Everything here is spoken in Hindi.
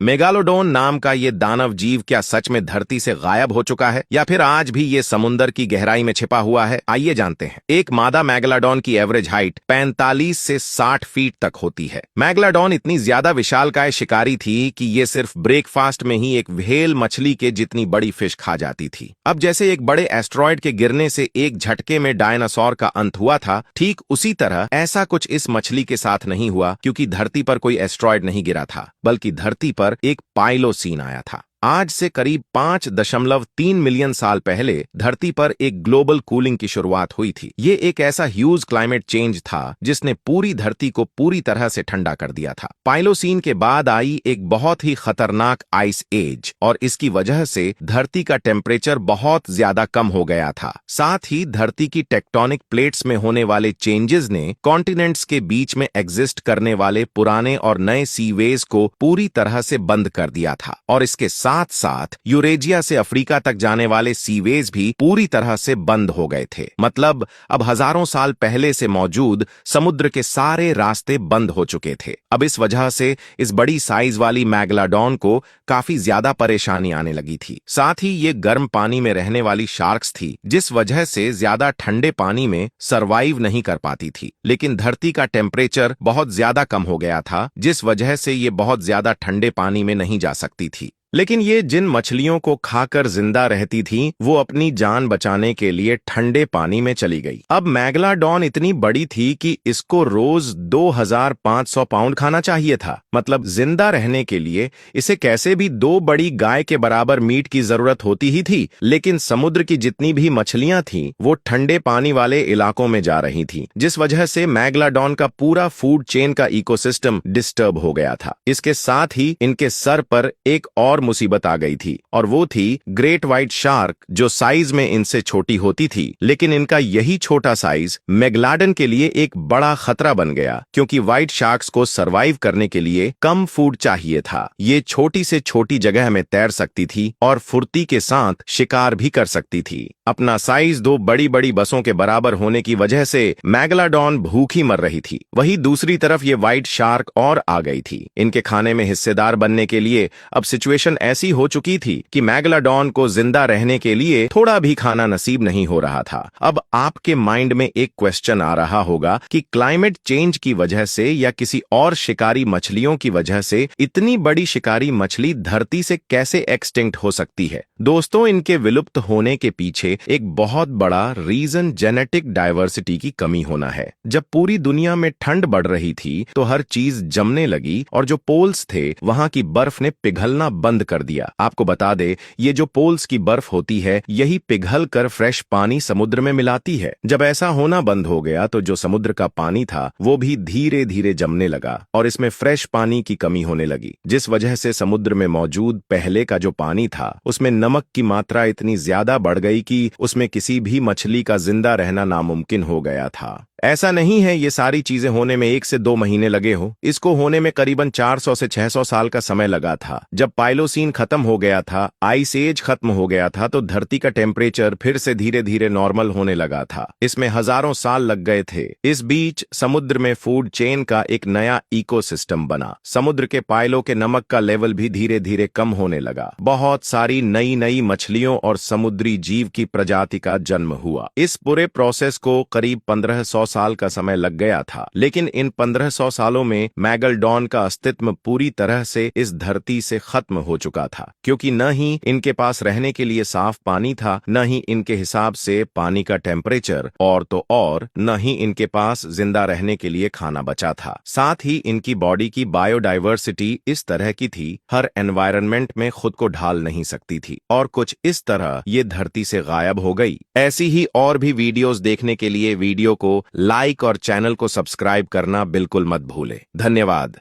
मेगालोडोन नाम का ये दानव जीव क्या सच में धरती से गायब हो चुका है या फिर आज भी ये समुद्र की गहराई में छिपा हुआ है? आइए जानते हैं। एक मादा मैगलाडोन की एवरेज हाइट 45 से 60 फीट तक होती है। मैगलाडोन इतनी ज्यादा विशालकाय शिकारी थी कि ये सिर्फ ब्रेकफास्ट में ही एक व्हेल मछली के जितनी बड़ी फिश खा जाती थी। अब जैसे एक बड़े एस्ट्रॉयड के गिरने से एक झटके में डायनासोर का अंत हुआ था, ठीक उसी तरह ऐसा कुछ इस मछली के साथ नहीं हुआ, क्योंकि धरती पर कोई एस्ट्रॉयड नहीं गिरा था, बल्कि धरती पर एक पाइलोसीन आया था। आज से करीब 5.3 मिलियन साल पहले धरती पर एक ग्लोबल कूलिंग की शुरुआत हुई थी। ये एक ऐसा ह्यूज क्लाइमेट चेंज था जिसने पूरी धरती को पूरी तरह से ठंडा कर दिया था। पाइलोसीन के बाद आई एक बहुत ही खतरनाक आइस एज, और इसकी वजह से धरती का टेम्परेचर बहुत ज्यादा कम हो गया था। साथ ही धरती की टेक्टोनिक प्लेट्स में होने वाले चेंजेस ने कॉन्टिनेंट्स के बीच में एग्जिस्ट करने वाले पुराने और नए सीवेज को पूरी तरह से बंद कर दिया था, और इसके साथ साथ यूरेजिया से अफ्रीका तक जाने वाले सीवेज भी पूरी तरह से बंद हो गए थे। मतलब अब हजारों साल पहले से मौजूद समुद्र के सारे रास्ते बंद हो चुके थे। अब इस वजह से इस बड़ी साइज वाली मैगलाडोन को काफी ज्यादा परेशानी आने लगी थी। साथ ही ये गर्म पानी में रहने वाली शार्क्स थी, जिस वजह से ज्यादा ठंडे पानी में सरवाइव नहीं कर पाती थी। लेकिन धरती का टेम्परेचर बहुत ज्यादा कम हो गया था, जिस वजह से ये बहुत ज्यादा ठंडे पानी में नहीं जा सकती थी। लेकिन ये जिन मछलियों को खाकर जिंदा रहती थीं, वो अपनी जान बचाने के लिए ठंडे पानी में चली गई। अब मैगलाडोन इतनी बड़ी थी कि इसको रोज 2500 पाउंड खाना चाहिए था। मतलब जिंदा रहने के लिए इसे कैसे भी 2 बड़ी गाय के बराबर मीट की जरूरत होती ही थी। लेकिन समुद्र की जितनी भी मछलियां थीं, वो ठंडे पानी वाले इलाकों में जा रही थीं, जिस वजह से मैगलाडोन का पूरा फूड चेन का इकोसिस्टम डिस्टर्ब हो गया था। इसके साथ ही इनके सर पर एक और मुसीबत आ गई थी, और वो थी ग्रेट व्हाइट शार्क, जो साइज में इनसे छोटी होती थी। लेकिन इनका यही छोटा साइज मेगलाडन के लिए एक बड़ा खतरा बन गया, क्योंकि व्हाइट शार्क्स को सरवाइव करने के लिए कम फूड चाहिए था। ये छोटी से छोटी जगह में तैर सकती थी और फुर्ती के साथ शिकार भी कर सकती थी। अपना साइज 2 बड़ी बड़ी बसों के बराबर होने की वजह से मैगलाडोन भूखी मर रही थी। वहीं दूसरी तरफ ये व्हाइट शार्क और आ गई थी। इनके खाने में हिस्सेदार बनने के लिए अब सिचुएशन ऐसी हो चुकी थी कि मैगलाडोन को जिंदा रहने के लिए थोड़ा भी खाना नसीब नहीं हो रहा था। अब आपके माइंड में एक क्वेश्चन आ रहा होगा कि क्लाइमेट चेंज की वजह से या किसी और शिकारी मछलियों की वजह से इतनी बड़ी शिकारी मछली धरती से कैसे एक्सटिंक्ट हो सकती है? दोस्तों, इनके विलुप्त होने के पीछे एक बहुत बड़ा रीजन जेनेटिक डाइवर्सिटी की कमी होना है। जब पूरी दुनिया में ठंड बढ़ रही थी तो हर चीज जमने लगी, और जो पोल्स थे वहां की बर्फ ने पिघलना बंद कर दिया। आपको बता दे, ये जो पोल्स की बर्फ होती है, यही पिघल कर फ्रेश पानी समुद्र में मिलाती है। जब ऐसा होना बंद हो गया तो जो समुद्र का पानी था वो भी धीरे धीरे जमने लगा, और इसमें फ्रेश पानी की कमी होने लगी, जिस वजह से समुद्र में मौजूद पहले का जो पानी था उसमें नमक की मात्रा इतनी ज्यादा बढ़ गई कि उसमें किसी भी मछली का जिंदा रहना नामुमकिन हो गया था। ऐसा नहीं है ये सारी चीजें होने में 1 से 2 महीने लगे हो। इसको होने में करीबन 400 से 600 साल का समय लगा था। जब पाइलोसीन खत्म हो गया था, आइस एज खत्म हो गया था, तो धरती का टेम्परेचर फिर से धीरे धीरे नॉर्मल होने लगा था। इसमें हजारों साल लग गए थे। इस बीच समुद्र में फूड चेन का एक नया इकोसिस्टम बना। समुद्र के पाइलों के नमक का लेवल भी धीरे धीरे कम होने लगा। बहुत सारी नई नई मछलियों और समुद्री जीव की प्रजाति का जन्म हुआ। इस पूरे प्रोसेस को करीब 1500 साल का समय लग गया था। लेकिन इन 1500 सालों में मैगलाडोन का अस्तित्व पूरी तरह से इस धरती से खत्म हो चुका था, क्योंकि न ही इनके पास रहने के लिए साफ पानी था, न ही इनके हिसाब से पानी का टेम्परेचर, और तो और न ही इनके पास जिंदा रहने के लिए खाना बचा था। साथ ही इनकी बॉडी की बायोडाइवर्सिटी इस तरह की थी, हर एनवायरनमेंट में खुद को ढाल नहीं सकती थी, और कुछ इस तरह ये धरती से गायब हो गई। ऐसी ही और भी वीडियोस देखने के लिए वीडियो को लाइक और चैनल को सब्सक्राइब करना बिल्कुल मत भूलें। धन्यवाद।